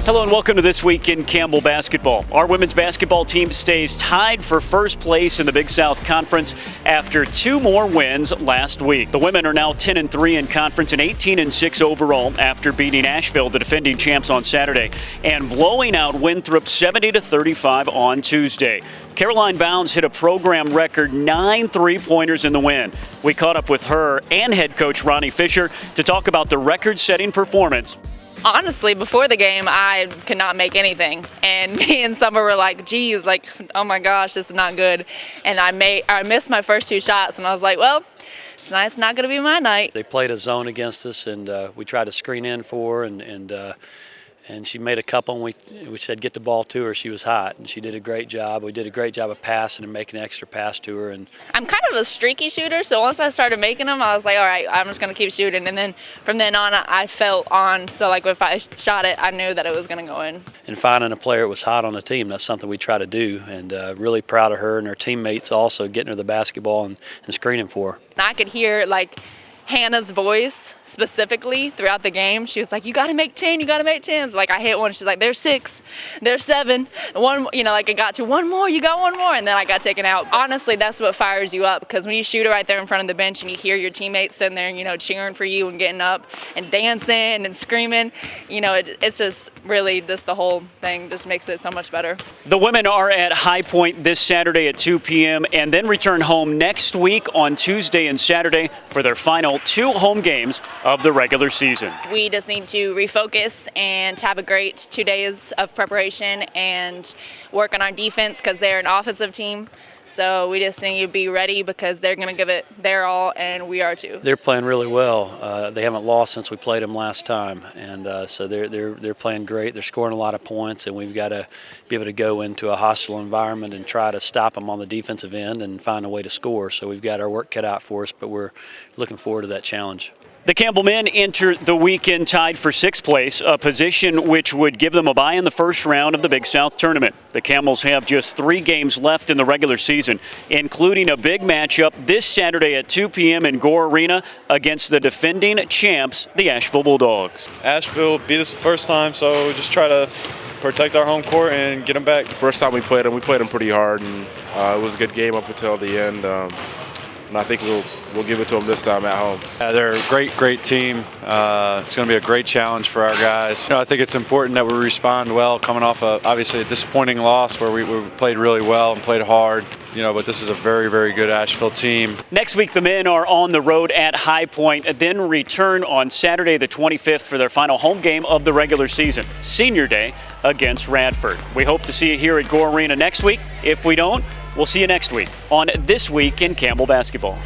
Hello and welcome to This Week in Campbell basketball. Our women's basketball team stays tied for first place in the Big South Conference after two more wins last week. The women are now 10-3 in conference and 18-6 overall after beating Asheville, the defending champs, on Saturday, and blowing out Winthrop 70-35 on Tuesday. Caroline Bowns hit a program record 9 3-pointers in the win. We caught up with her and head coach Ronnie Fisher to talk about the record-setting performance. Honestly, before the game, I could not make anything. And me and Summer were like, geez, like, oh my gosh, this is not good. And I missed my first two shots, and I was like, well, tonight's not going to be my night. They played a zone against us, and we tried to screen in for her, and she made a couple, and we said get the ball to her. She was hot, and she did a great job. We did a great job of passing and making an extra pass to her. And I'm kind of a streaky shooter, so once I started making them, I was like, all right, I'm just going to keep shooting. And then from then on, I felt on. So, like, if I shot it, I knew that it was going to go in. And finding a player that was hot on the team, that's something we try to do. And really proud of her and her teammates also getting her the basketball and screening for her. And I could hear, like, Hannah's voice specifically throughout the game. She was like, you got to make 10, you got to make 10s. Like, I hit one, she's like, there's 6, there's 7, one, like it got to one more, you got one more, and then I got taken out. Honestly, that's what fires you up, because when you shoot it right there in front of the bench and you hear your teammates sitting there, cheering for you and getting up and dancing and screaming, it's just really just the whole thing just makes it so much better. The women are at High Point this Saturday at 2 p.m. and then return home next week on Tuesday and Saturday for their final 2 home games of the regular season. We just need to refocus and have a great 2 days of preparation and work on our defense, because they're an offensive team. So we just need to be ready, because they're going to give it their all, and we are too. They're playing really well. They haven't lost since we played them last time, and so they're playing great. They're scoring a lot of points, and we've got to be able to go into a hostile environment and try to stop them on the defensive end and find a way to score. So we've got our work cut out for us, but we're looking forward to that challenge. The Campbell men enter the weekend tied for 6th place, a position which would give them a bye in the first round of the Big South Tournament. The Camels have just 3 games left in the regular season, including a big matchup this Saturday at 2 p.m. in Gore Arena against the defending champs, the Asheville Bulldogs. Asheville beat us the first time, so just try to protect our home court and get them back. First time we played them pretty hard, and it was a good game up until the end. And I think we'll give it to them this time at home. They're a great team. It's going to be a great challenge for our guys. I think it's important that we respond well, coming off obviously a disappointing loss where we played really well and played hard. But this is a very good Asheville team. Next week, the men are on the road at High Point, and then return on Saturday the 25th for their final home game of the regular season, Senior Day against Radford. We hope to see you here at Gore Arena next week. If we don't, we'll see you next week on This Week in Campbell Basketball.